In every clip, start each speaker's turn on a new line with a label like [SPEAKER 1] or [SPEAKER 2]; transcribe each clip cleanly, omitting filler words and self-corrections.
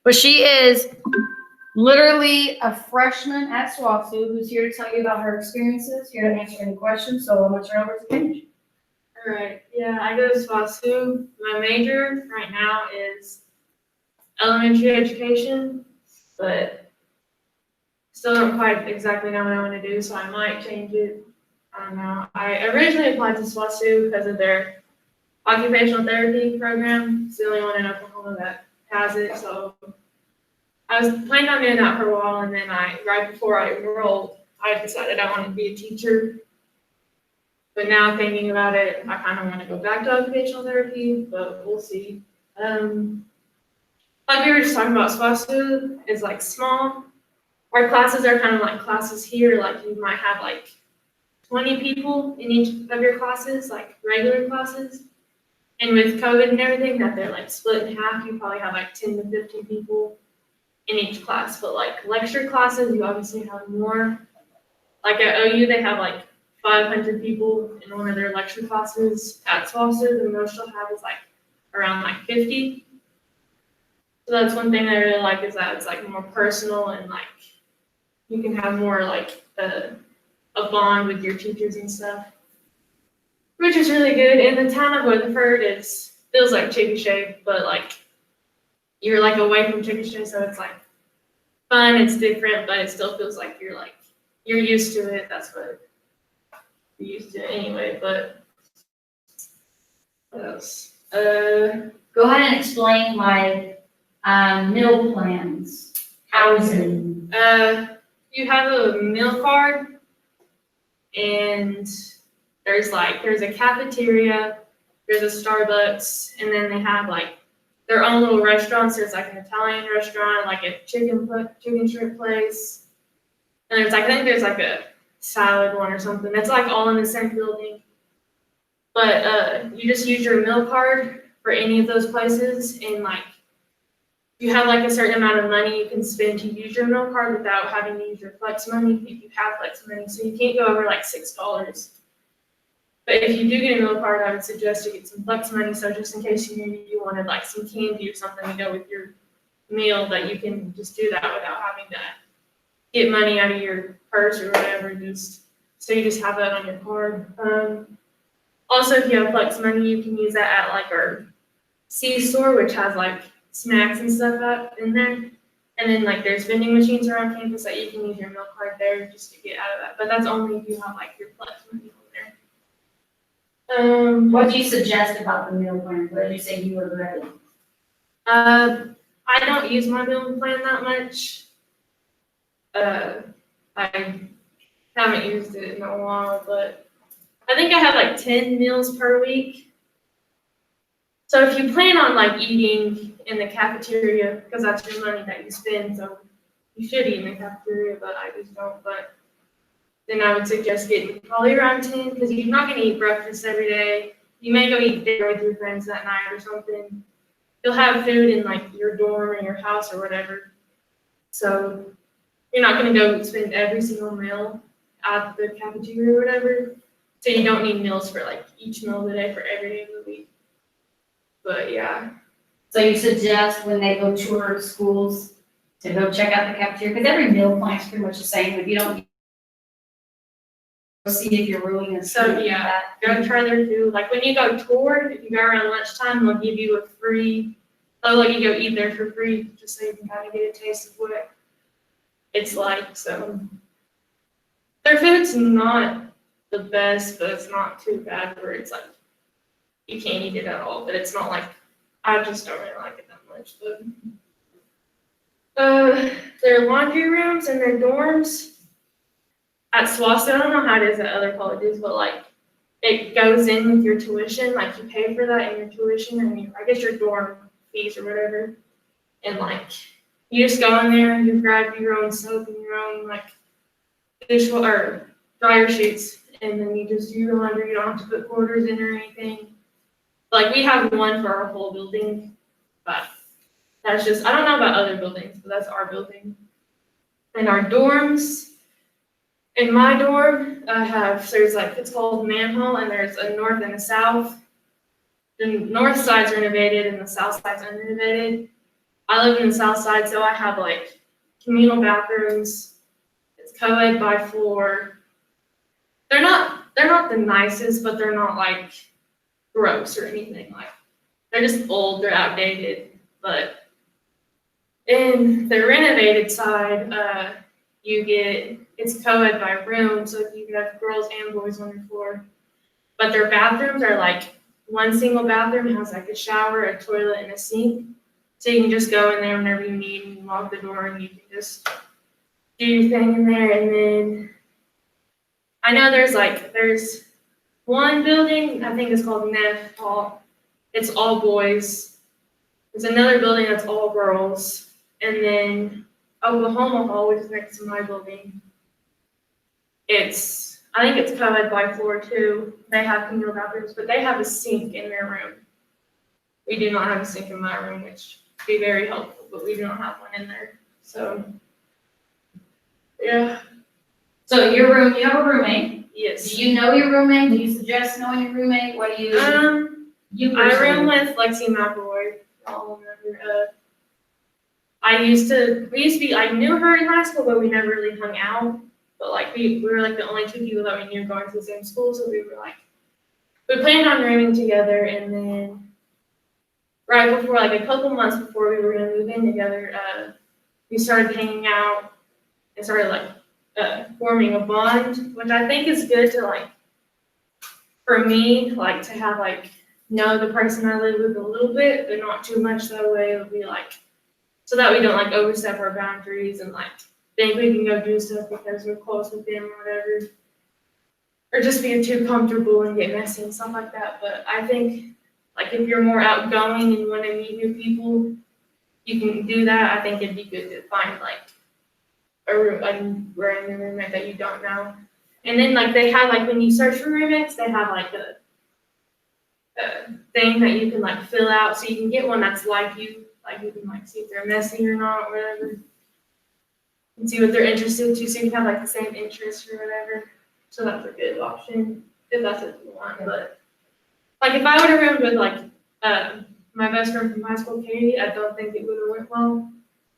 [SPEAKER 1] But she is literally a freshman at SWOSU who's here to tell you about her experiences, here to answer any questions. So I'm going to turn over to Paige.
[SPEAKER 2] All right. Yeah, I go to SWOSU. My major right now is elementary education, but still don't quite exactly know what I want to do, so I might change it. I don't know. I originally applied to SWOSU because of their occupational therapy program. It's the only one in Oklahoma that has it, so I was planning on doing that for a while, and then right before I enrolled, I decided I wanted to be a teacher. But now thinking about it, I kind of want to go back to occupational therapy, but we'll see. Like we were just talking about, SWOSU is like small. Our classes are kind of like classes here, like you might have like 20 people in each of your classes, like regular classes. And with COVID and everything, that they're like split in half, you probably have like 10 to 15 people in each class. But like lecture classes, you obviously have more. Like at OU, they have like 500 people in one of their lecture classes. At SWOSU, the most you'll have is like around like 50. So that's one thing I really like, is that it's like more personal, and like you can have more like a bond with your teachers and stuff, which is really good. And the town of Weatherford feels like Chickasha, but like you're like away from Chickasha, so it's like fun, it's different, but it still feels like you're used to it. That's what you're used to anyway. But what else?
[SPEAKER 1] Go ahead and explain my meal plans, housing.
[SPEAKER 2] You have a meal card, and there's a cafeteria, there's a Starbucks, and then they have like their own little restaurants. There's like an Italian restaurant, like a chicken shrimp place, and I think there's like a salad one or something. It's like all in the same building. But you just use your meal card for any of those places, and like you have like a certain amount of money you can spend to use your meal card without having to use your flex money if you have flex money. So you can't go over like $6. But if you do get a meal card, I would suggest to get some flex money, so just in case you wanted like some candy or something to go with your meal, that you can just do that without having to get money out of your purse or whatever. So you just have that on your card. Also, if you have flex money, you can use that at like our C-store, which has like snacks and stuff up in there. And then like there's vending machines around campus that you can use your meal card there just to get out of that. But that's only if you have like your flex money on there.
[SPEAKER 1] What do you suggest about the meal plan? What did you say you were ready?
[SPEAKER 2] I don't use my meal plan that much. I haven't used it in a while, but I think I have like 10 meals per week. So if you plan on like eating in the cafeteria, because that's your money that you spend, so you should eat in the cafeteria, but I just don't. But then I would suggest getting probably around 10, because you're not going to eat breakfast every day. You may go eat dinner with your friends that night or something. You'll have food in like your dorm or your house or whatever. So you're not going to go spend every single meal at the cafeteria or whatever. So you don't need meals for like each meal of the day for every day of the week. But yeah.
[SPEAKER 1] So you suggest when they go tour schools to go check out the cafeteria, because every meal plan is pretty much the same. If you don't see if you're ruining it.
[SPEAKER 2] So yeah, go try their food. Like when you go tour, if you go around lunchtime, they'll give you a free, they'll let you go eat there for free, just so you can kind of get a taste of what it's like. So their food's not the best, but it's not too bad where it's like you can't eat it at all. But it's not like, I just don't really like it that much. But their laundry rooms and their dorms at SWOSU, I don't know how it is at other colleges, but like it goes in with your tuition. Like you pay for that in your tuition and I guess your dorm fees or whatever. And like you just go in there and you grab your own soap and your own like or dryer sheets, and then you just do your laundry. You don't have to put quarters in or anything. Like we have one for our whole building, but that's just, I don't know about other buildings, but that's our building. And our dorms, in my dorm, there's like, it's called Manhole, and there's a north and a south. The north side's renovated and the south side's unrenovated. I live in the south side, so I have like communal bathrooms. It's co-ed by floor. They're not the nicest, but they're not like gross or anything. Like they're just old, they're outdated. But in the renovated side, it's co-ed by room, so you can have girls and boys on your floor. But their bathrooms are like one single bathroom has like a shower, a toilet, and a sink. So you can just go in there whenever you need and lock the door and you can just do your thing in there. And then I know there's one building, I think it's called Neff Hall. It's all boys. There's another building that's all girls. And then Oklahoma Hall, which is next to my building, I think it's co-ed by floor too. They have communal bathrooms, but they have a sink in their room. We do not have a sink in my room, which would be very helpful, but we do not have one in there. So, yeah.
[SPEAKER 1] So your room, you have a roommate.
[SPEAKER 2] Yes.
[SPEAKER 1] Do you know your roommate? Do you suggest knowing your roommate? What do you?
[SPEAKER 2] I room with Lexi McElroy. Y'all remember? I knew her in high school, but we never really hung out. But like we were like the only two people that we knew going to the same school, so we planned on rooming together, and then right before, like a couple months before we were gonna move in together, we started hanging out and started like forming a bond, which I think is good to like, for me, like to have like know the person I live with a little bit, but not too much. That way it'll be like, so that we don't like overstep our boundaries and like think we can go do stuff because we're close with them or whatever, or just being too comfortable and get messy and stuff like that. But I think like if you're more outgoing and you want to meet new people, you can do that. I think it'd be good to find like a random roommate that you don't know. And then like they have like when you search for roommates, they have like a thing that you can like fill out, so you can get one that's like you. Like you can like see if they're messy or not, or whatever. And see what they're interested to, so you can have like the same interests or whatever. So that's a good option if that's what you want. But like if I would have roomed with like my best friend from high school, Katie, I don't think it would have went well.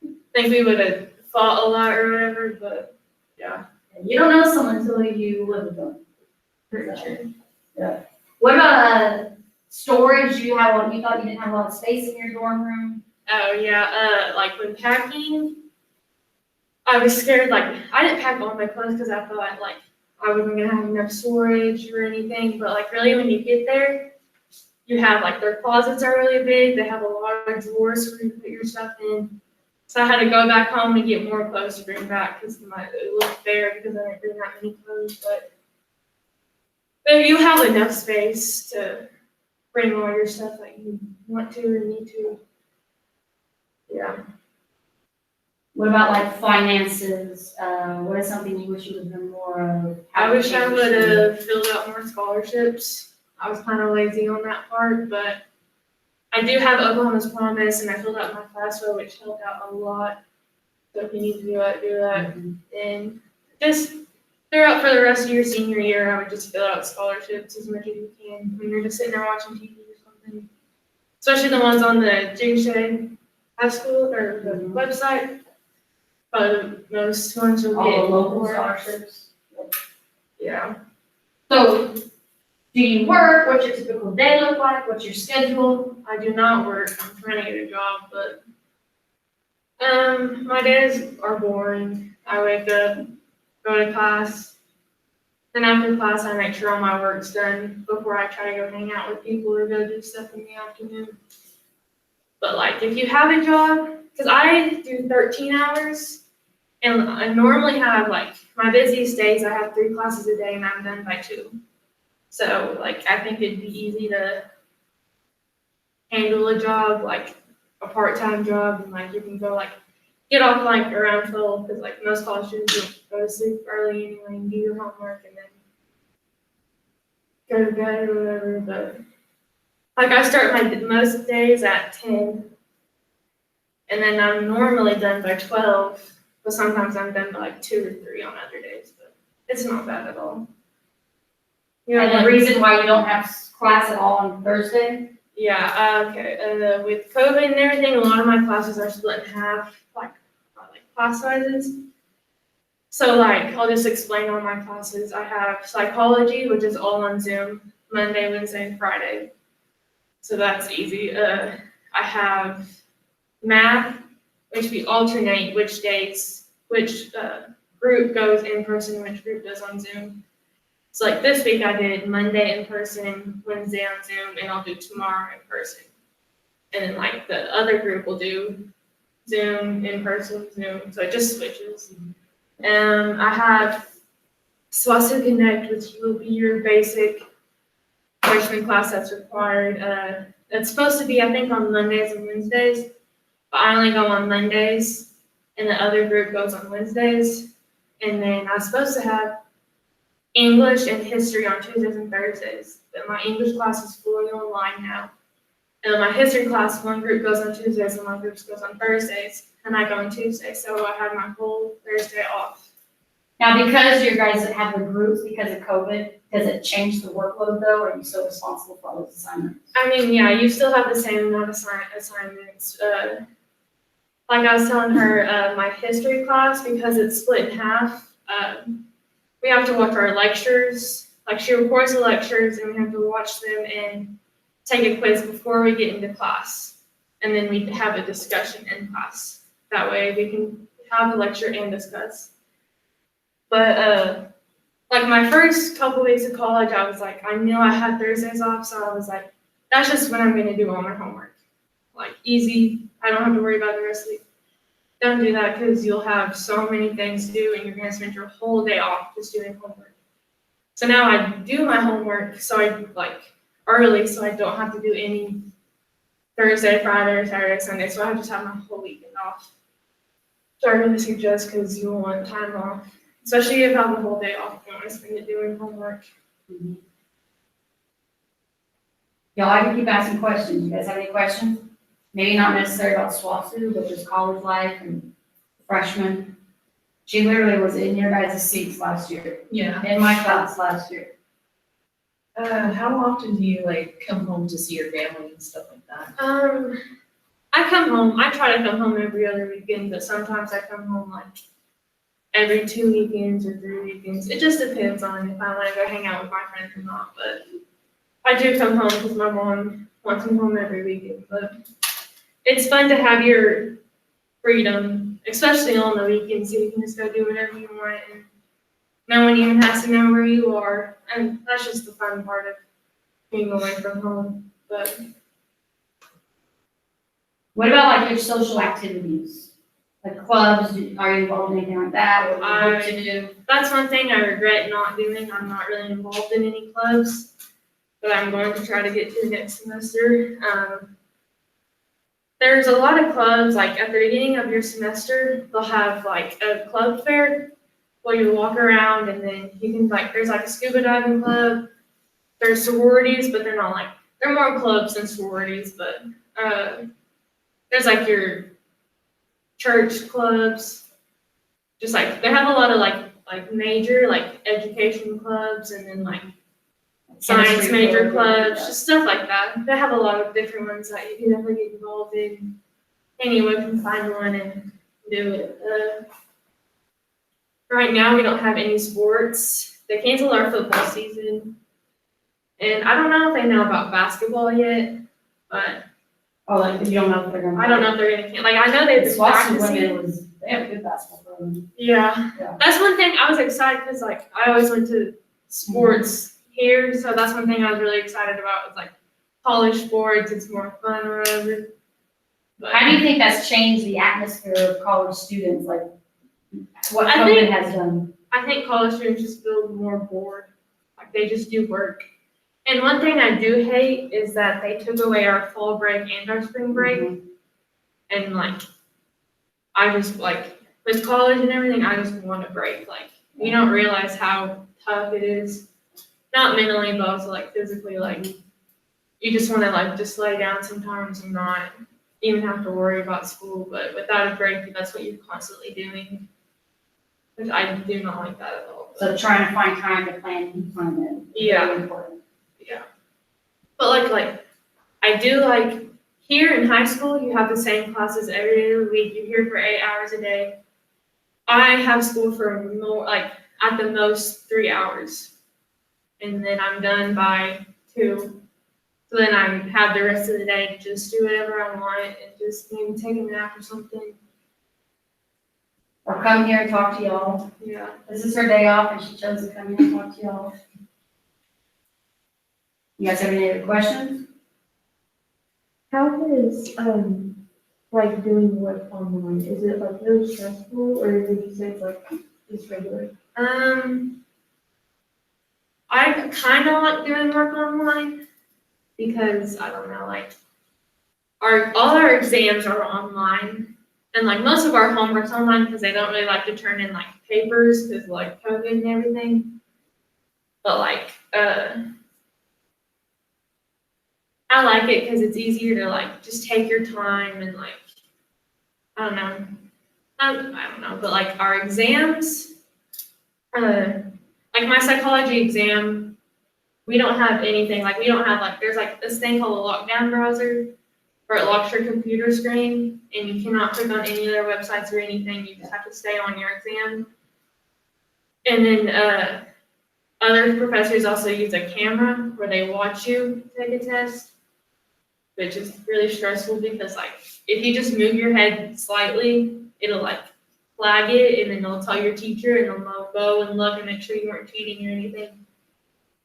[SPEAKER 2] I think we would have fought a lot or whatever. But yeah,
[SPEAKER 1] You don't know someone until you live with them.
[SPEAKER 2] pretty sure.
[SPEAKER 1] Yeah. What about storage? You thought you didn't have a lot of space in your dorm room?
[SPEAKER 2] Oh yeah, like when packing, I was scared. Like I didn't pack all my clothes because I thought like I wasn't gonna have enough storage or anything. But like really, when you get there, you have like their closets are really big. They have a lot of drawers for you to put your stuff in. So I had to go back home and get more clothes to bring back because it looked fair because I didn't bring that many clothes. But you have enough space to bring all your stuff that you want to or need to. Yeah.
[SPEAKER 1] What about like finances? What is something you wish you would have done more of?
[SPEAKER 2] I wish I would have filled out more scholarships. I was kind of lazy on that part, but I do have Oklahoma's Promise, and I filled out my FAFSA, which helped out a lot. So if you need to do that, do that. And just throughout for the rest of your senior year, I would just fill out scholarships as much as you can when you're just sitting there watching TV or something. Especially the ones on the JHA High School or the website. Probably most ones will
[SPEAKER 1] All
[SPEAKER 2] get
[SPEAKER 1] the local
[SPEAKER 2] more.
[SPEAKER 1] scholarships.
[SPEAKER 2] Yeah.
[SPEAKER 1] So, do you work? What's your typical day look like? What's your schedule?
[SPEAKER 2] I do not work. I'm trying to get a job, but my days are boring. I wake up, go to class, then after class I make sure all my work's done before I try to go hang out with people or go do stuff in the afternoon. But like if you have a job, because I do 13 hours, and I normally have like my busiest days, I have 3 classes a day and I'm done by 2. So like I think it'd be easy to handle a job, like a part-time job, and like you can go like get off like around 12, because like most college students don't go to sleep early anyway and do your homework and then go to bed or whatever. But like I start my most days at 10, and then I'm normally done by 12, but sometimes I'm done by like 2 or 3 on other days, but it's not bad at all.
[SPEAKER 1] And the reason why you don't have class at all on Thursday?
[SPEAKER 2] Yeah, okay, with COVID and everything, a lot of my classes are split in half, like class sizes. So like, I'll just explain all my classes. I have psychology, which is all on Zoom, Monday, Wednesday, and Friday. So that's easy. I have math, which we alternate which days, which group goes in person, which group goes on Zoom. So like this week I did Monday in person, Wednesday on Zoom, and I'll do tomorrow in person. And then like the other group will do Zoom, in person, Zoom, so it just switches. I have SWOSU Connect, which will be your basic freshman class that's required. It's supposed to be, I think, on Mondays and Wednesdays, but I only go on Mondays, and the other group goes on Wednesdays. And then I'm supposed to have English and history on Tuesdays and Thursdays, but my English class is fully online now. And my history class, one group goes on Tuesdays and one group goes on Thursdays, and I go on Tuesdays, so I have my whole Thursday off.
[SPEAKER 1] Now, because you guys have the groups because of COVID, does it change the workload though, or are you still responsible for all those assignments?
[SPEAKER 2] I mean, yeah, you still have the same amount of assignments. Like I was telling her, my history class, because it's split in half, we have to watch our lectures. Like she records the lectures and we have to watch them and take a quiz before we get into class. And then we have a discussion in class. That way we can have the lecture and discuss. But like my first couple weeks of college, I was like, I knew I had Thursdays off, so I was like, that's just when I'm gonna do all my homework. Like easy, I don't have to worry about the rest of the week. Don't do that because you'll have so many things to do and you're gonna spend your whole day off just doing homework. So now I do my homework so I like early so I don't have to do any Thursday, Friday, Saturday, Sunday. So I just have my whole weekend off. So I really suggest because you want time off. Especially if I have the whole day off, you don't want to spend it doing homework.
[SPEAKER 1] Mm-hmm. Y'all, I can keep asking questions. You guys have any questions? Maybe not necessarily about SWOSU, but just college life and freshmen. She literally was in your guys' seats last year.
[SPEAKER 3] Yeah.
[SPEAKER 1] In my class last year.
[SPEAKER 3] How often do you like come home to see your family and stuff like that?
[SPEAKER 2] I come home. I try to come home every other weekend, but sometimes I come home like every 2 weekends or 3 weekends. It just depends on if I want to go hang out with my friends or not. But I do come home because my mom wants me home every weekend. But it's fun to have your freedom, especially on the weekends, so you can just go do whatever you want and no one even has to know where you are. And that's just the fun part of being away from home. But
[SPEAKER 1] What about like your social activities? Like clubs, are you involved in anything like that? What do you hope to do?
[SPEAKER 2] that's one thing I regret not doing. I'm not really involved in any clubs, but I'm going to try to get to next semester. There's a lot of clubs, like at the beginning of your semester, they'll have like a club fair where you walk around and then you can like, there's like a scuba diving club. There's sororities, but they're not like, they're more clubs than sororities, but there's like your church clubs. Just like, they have a lot of like major like education clubs and then like science
[SPEAKER 1] Chemistry
[SPEAKER 2] major
[SPEAKER 1] club,
[SPEAKER 2] clubs,
[SPEAKER 1] yeah.
[SPEAKER 2] just stuff like that. They have a lot of different ones that you can definitely get involved in. Anyone can find one and do it. Right now, we don't have any sports. They canceled our football season. And I don't know if they know about basketball yet, but
[SPEAKER 1] Oh, like you don't know if they're gonna.
[SPEAKER 2] I don't know if they're gonna, like, I know they've been
[SPEAKER 1] SWOSU
[SPEAKER 2] practicing.
[SPEAKER 1] women they have a good basketball program.
[SPEAKER 2] Yeah,
[SPEAKER 1] Yeah.
[SPEAKER 2] that's one thing I was excited because, like, I always went to sports here, so that's one thing I was really excited about was like college sports. It's more fun or whatever. But
[SPEAKER 1] How do you think that's changed the atmosphere of college students, like what
[SPEAKER 2] I
[SPEAKER 1] COVID
[SPEAKER 2] think-
[SPEAKER 1] has done?
[SPEAKER 2] I think college students just feel more bored, like they just do work. And one thing I do hate is that they took away our fall break and our spring break.
[SPEAKER 1] Mhm.
[SPEAKER 2] And like, I just like, with college and everything, I just want a break. Like, you don't realize how tough it is. Not mentally, but also like physically, like, you just want to like just lay down sometimes and not even have to worry about school. But without a break, that's what you're constantly doing. Which I do not like that at all.
[SPEAKER 1] So trying to find time to plan it.
[SPEAKER 2] Yeah.
[SPEAKER 1] Very important.
[SPEAKER 2] Yeah. But like I do like, here in high school, you have the same classes every day of the week. You're here for 8 hours a day. I have school for more, like, at the most 3 hours. And then I'm done by 2. So then I have the rest of the day to just do whatever I want and just maybe take a nap or something.
[SPEAKER 1] Or come here and talk to y'all.
[SPEAKER 2] Yeah.
[SPEAKER 1] This is her day off and she chose to come here and talk to y'all. You guys have any other questions?
[SPEAKER 4] How is, like doing work online, is it like really stressful or is it just like just regular?
[SPEAKER 2] I kind of like doing work online because, I don't know, like, all our exams are online. And like most of our homework's online because they don't really like to turn in like papers because like COVID and everything. But like, I like it because it's easier to like just take your time and like, I don't know. I don't know, but like our exams, like my psychology exam, we don't have anything, like we don't have like, there's like this thing called a lockdown browser where it locks your computer screen and you cannot click on any other websites or anything, you just have to stay on your exam. And then other professors also use a camera where they watch you take a test, which is really stressful because like if you just move your head slightly, it'll like flag it and then they'll tell your teacher and they'll go and look and make sure you weren't cheating or anything.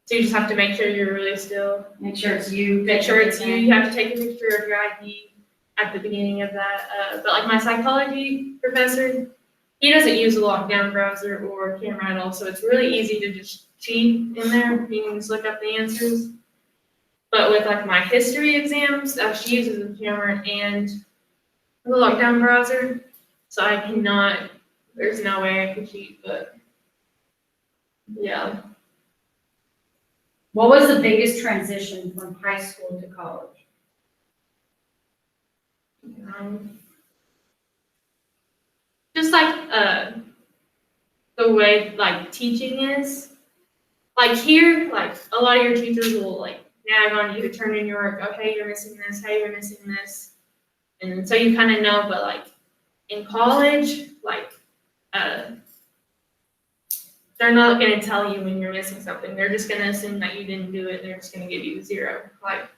[SPEAKER 2] So you just have to make sure you're really still.
[SPEAKER 1] Make sure it's you.
[SPEAKER 2] Make sure it's you. You have to take a picture of your ID at the beginning of that. But like my psychology professor, he doesn't use a lockdown browser or camera at all. So it's really easy to just cheat in there. You can just look up the answers. But with like my history exams, she uses a camera and the lockdown browser. So I cannot, there's no way I could cheat, but yeah.
[SPEAKER 1] What was the biggest transition from high school to college?
[SPEAKER 2] Just like the way like teaching is. Like here, like a lot of your teachers will like nag on you to turn in your work. Oh, hey, you're missing this. Hey, you're missing this. And so you kind of know, but like in college, like they're not going to tell you when you're missing something. They're just going to assume that you didn't do it. And they're just going to give you a 0. Like,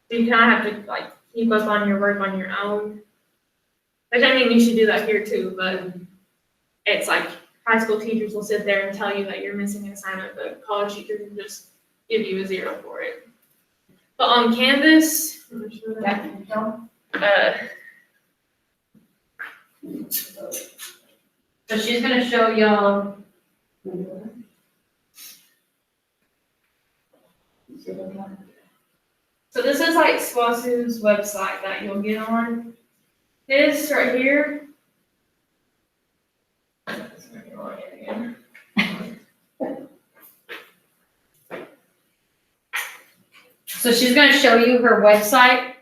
[SPEAKER 2] so you kind of have to like keep up on your work on your own. Which I mean, you should do that here too. But it's like high school teachers will sit there and tell you that you're missing an assignment, but college teachers will just give you a 0 for it. But on Canvas,
[SPEAKER 1] So she's gonna show y'all.
[SPEAKER 2] so this is like SWOSU's website that you'll get on. This right here.
[SPEAKER 1] So she's gonna show you her website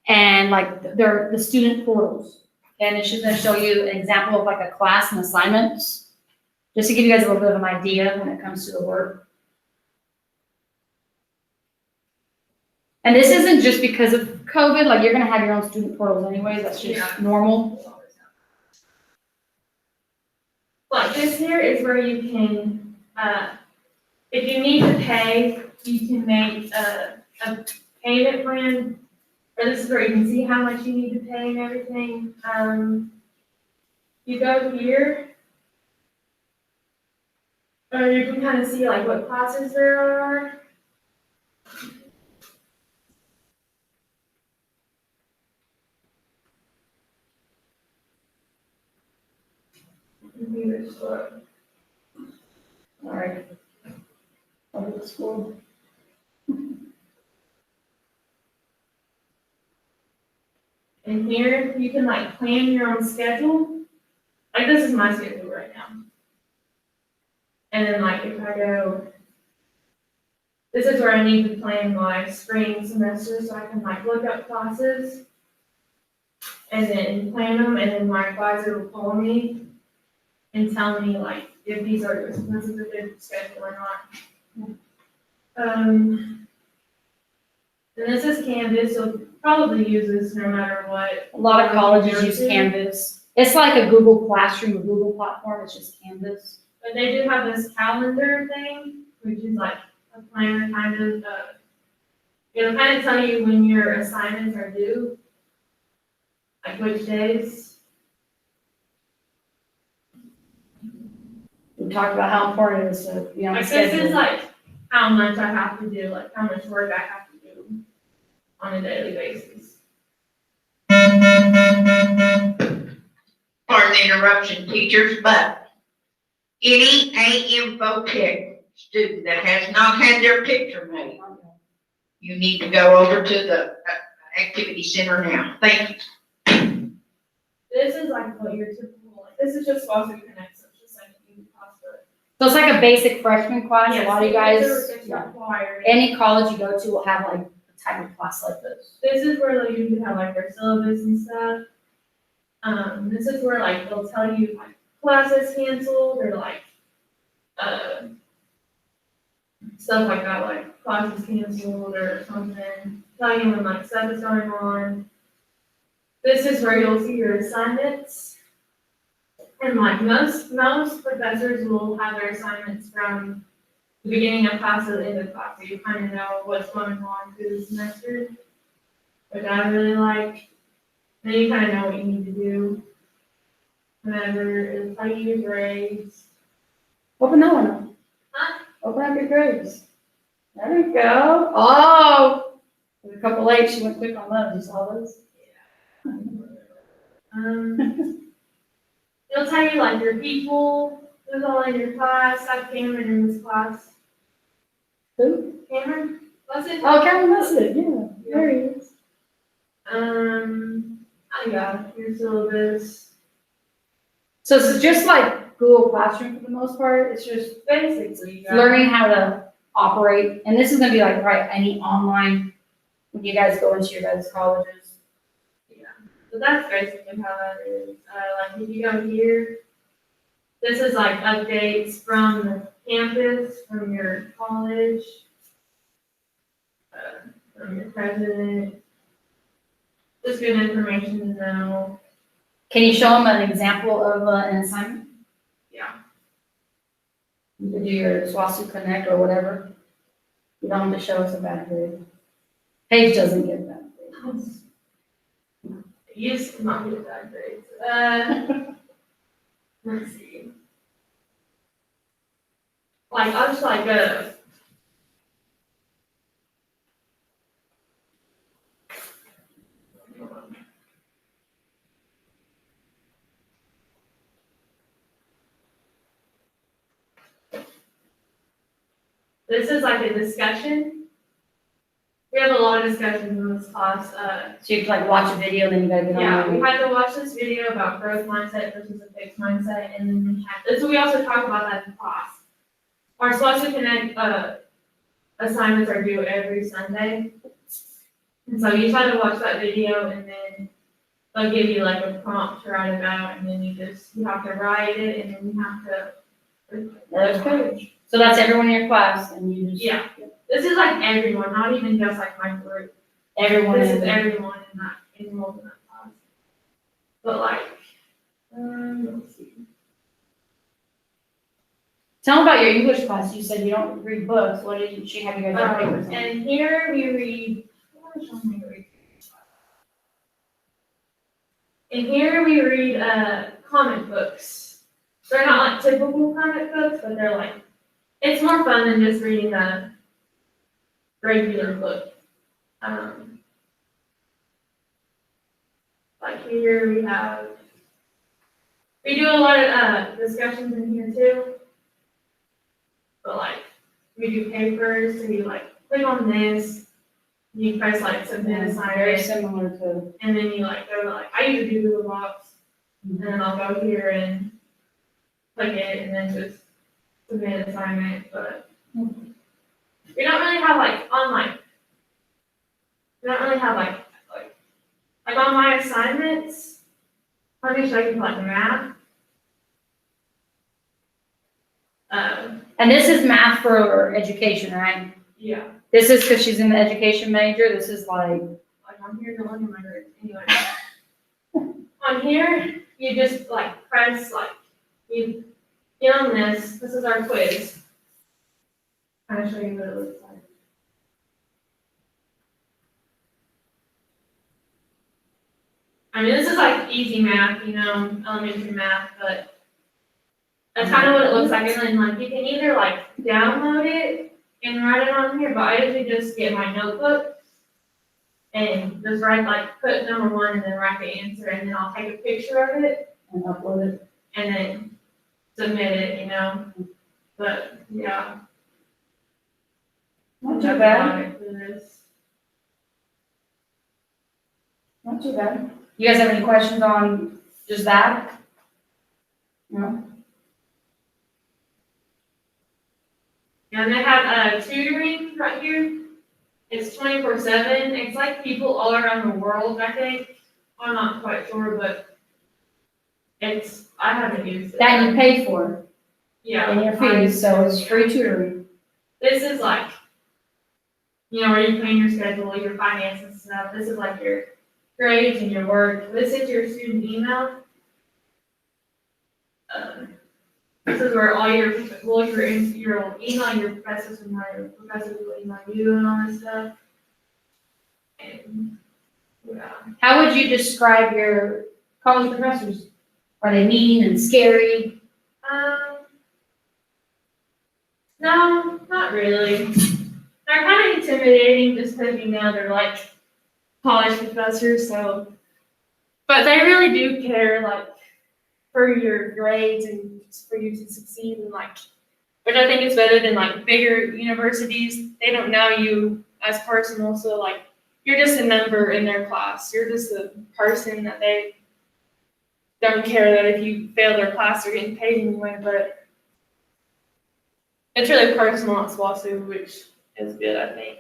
[SPEAKER 1] and like the student portals. And then she's gonna show you an example of like a class and assignments, just to give you guys a little bit of an idea when it comes to the work. And this isn't just because of COVID, like you're gonna have your own student portals anyways, that's just normal.
[SPEAKER 2] Like this here is where you can, if you need to pay, you can make a payment plan. Or this is where you can see how much you need to pay and everything. You go here, or you can kind of see like what classes there are. Computer slow.
[SPEAKER 1] All right. Public school.
[SPEAKER 2] And here you can like plan your own schedule. Like this is my schedule right now. And then like if I go, this is where I need to plan my spring semester so I can like look up classes and then plan them, and then my advisor will call me and tell me like if these are, this is a good schedule or not.
[SPEAKER 3] And this is Canvas, so probably use this no matter what.
[SPEAKER 1] A lot of colleges
[SPEAKER 3] Go
[SPEAKER 1] use
[SPEAKER 3] to.
[SPEAKER 1] Canvas. It's like a Google Classroom, a Google platform, it's just Canvas.
[SPEAKER 3] But they do have this calendar thing, which is like a planner kind of, it'll kind of tell you when your assignments are due, like which days.
[SPEAKER 1] We talked about how important it is to be on the
[SPEAKER 3] Like this is
[SPEAKER 1] schedule.
[SPEAKER 3] like how much I have to do, like how much work I have to do on a daily basis.
[SPEAKER 5] Pardon the interruption, teachers, but any AM vocab student that has not had their picture made, you need to go over to the activity center now. Thank you.
[SPEAKER 3] This is like what your typical, like, this is just SWOSU Connect, so it's just like you class, but.
[SPEAKER 1] So it's like a basic freshman class, a lot of you guys,
[SPEAKER 3] It's
[SPEAKER 1] yeah.
[SPEAKER 3] required.
[SPEAKER 1] Any college you go to will have like a type of class like this.
[SPEAKER 3] This is where they usually have like their syllabus and stuff. This is where like they'll tell you like classes canceled or like, stuff like that, like classes canceled or something, tell you when like stuff is going on. This is where you'll see your assignments. And like most professors will have their assignments from the beginning of class to the end of class, so you kind of know what's going on through the semester, which I really like. Then you kind of know what you need to do. Whenever it's like your grades.
[SPEAKER 1] Open that one up.
[SPEAKER 3] Huh?
[SPEAKER 1] Open up your grades. There we go. Oh, there's a couple late, she went quick on those, you saw those?
[SPEAKER 3] It'll tell you like your people, who's all in your class. I have Cameron in this class.
[SPEAKER 1] Who?
[SPEAKER 3] Cameron, what's it?
[SPEAKER 1] Oh, Kevin Messett, yeah, there he is.
[SPEAKER 3] I got your syllabus.
[SPEAKER 1] So it's just like Google Classroom for the most part, it's just
[SPEAKER 3] Basically, yeah.
[SPEAKER 1] learning how to operate, and this is gonna be like, right, any online, when you guys go into your guys' colleges.
[SPEAKER 3] So that's basically how that is. Like if you go here, this is like updates from the campus, from your college, from your president. Just good information to know.
[SPEAKER 1] Can you show them an example of an assignment?
[SPEAKER 3] Yeah.
[SPEAKER 1] You can do your SWOSU Connect or whatever. You don't have to show us a bad grade. Paige doesn't get bad grades.
[SPEAKER 3] It used to not be that great. Let's see. Like, I'll just like, this is like a discussion. We have a lot of discussions in this class.
[SPEAKER 1] So you can like watch a video, then you gotta get on.
[SPEAKER 3] Yeah,
[SPEAKER 1] the-
[SPEAKER 3] we had to watch this video about growth mindset versus a fixed mindset, and then we had, this, we also talked about that in class. Our SWOSU Connect, assignments are due every Sunday. And so you try to watch that video, and then they'll give you like a prompt to write about, and then you have to write it, and then you have to.
[SPEAKER 1] That's good. So that's everyone in your class, and you just.
[SPEAKER 3] Yeah, this is like everyone, not even just like my group.
[SPEAKER 1] Everyone
[SPEAKER 3] This
[SPEAKER 1] in
[SPEAKER 3] is
[SPEAKER 1] there.
[SPEAKER 3] everyone in that, enrolled in that class. But like, let's see.
[SPEAKER 1] Tell them about your English class. You said you don't read books. What did she have you guys write papers on?
[SPEAKER 3] And here we read, and here we read, comic books. They're not like typical comic books, but they're like, it's more fun than just reading a regular book. Like here we do a lot of, discussions in here too. But like, we do papers, so you like click on this, you press like submit
[SPEAKER 1] Very
[SPEAKER 3] assignment,
[SPEAKER 1] similar to.
[SPEAKER 3] and then you like go to like, I usually do Google Docs, and then I'll go here and click it, and then just submit assignment, but we don't really have like online. We don't really have like on my assignments, let me show you like math.
[SPEAKER 1] And this is math for education, right?
[SPEAKER 3] Yeah,
[SPEAKER 1] This is because she's in the education major. This is like,
[SPEAKER 3] I'm here to look at my grades anyway. On here, you just press you get on this is our quiz. I'll show you what it looks like. I mean, this is easy math, elementary math, but that's kind of what it looks like. And then you can either download it and write it on here, but I usually just get my notebook and just put number one and then write the answer, and then I'll take a picture of it
[SPEAKER 1] and upload it.
[SPEAKER 3] and then submit it, But yeah.
[SPEAKER 1] Not too
[SPEAKER 3] That's
[SPEAKER 1] bad.
[SPEAKER 3] about it for this.
[SPEAKER 1] Not too bad. You guys have any questions on just that? No?
[SPEAKER 3] And they have tutoring right here. It's 24/7. It's people all around the world, I think. I'm not quite sure, but I haven't used it.
[SPEAKER 1] That you paid for
[SPEAKER 3] Yeah.
[SPEAKER 1] in your fees, so it's free tutoring.
[SPEAKER 3] This is where you plan your schedule, your finances and stuff. This is your grades and your work. This is your student email. This is where all your email your professors and your professors will email you and all this stuff. And yeah.
[SPEAKER 1] How would you describe your college professors? Are they mean and scary?
[SPEAKER 3] No, not really. They're kind of intimidating just because they're college professors, so. But they really do care, for your grades and for you to succeed and which I think is better than bigger universities. They don't know you as personal, so you're just a number in their class. You're just a person that they don't care that if you fail their class, they're getting paid anyway, but it's really personal at SWOSU, which is good, I think.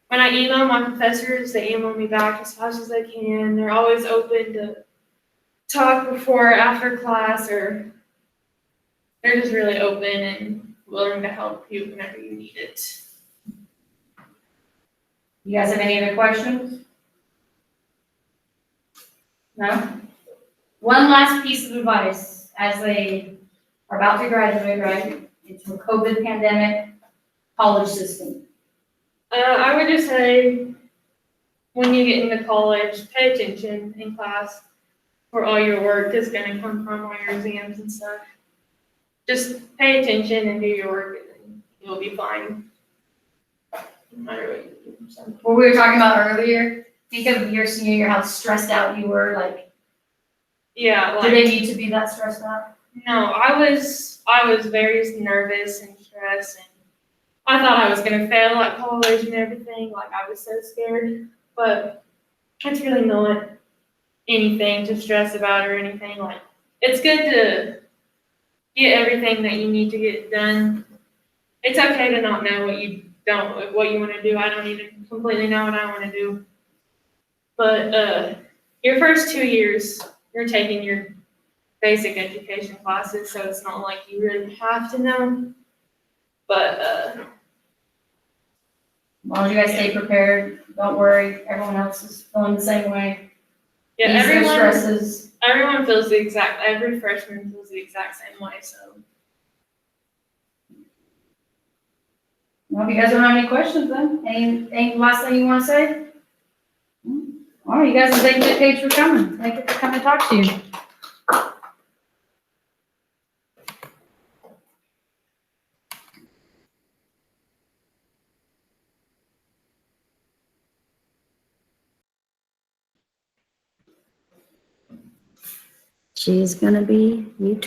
[SPEAKER 3] When I email my professors, they email me back as fast as they can. They're always open to talk before or after class, or they're just really open and willing to help you whenever you need it.
[SPEAKER 1] You guys have any other questions? No? One last piece of advice as they are about to graduate, right? It's a COVID pandemic college system.
[SPEAKER 3] I would just say, when you get into college, pay attention in class, where all your work is going to come from, all your exams and stuff. Just pay attention and do your work, and you'll be fine. No matter what you do. So.
[SPEAKER 1] What we were talking about earlier, think of your senior year, how stressed out you were,
[SPEAKER 3] Yeah,
[SPEAKER 1] do they need to be that stressed out?
[SPEAKER 3] No, I was very nervous and stressed, and I thought I was gonna fail at college and everything. I was so scared, but it's really not anything to stress about or anything. It's good to get everything that you need to get done. It's okay to not know what you want to do. I don't even completely know what I want to do, but your first 2 years, you're taking your basic education classes, so it's not like you really have to know. But
[SPEAKER 1] As long as you guys stay prepared, don't worry, everyone else is feeling the same way.
[SPEAKER 3] yeah,
[SPEAKER 1] Ease their stresses.
[SPEAKER 3] every freshman feels the exact same way. So
[SPEAKER 1] Well, if you guys don't have any questions then, any last thing you want to say? All right, you guys, thank you, Paige, for coming. Thank you for coming to talk to you. She's gonna be YouTube.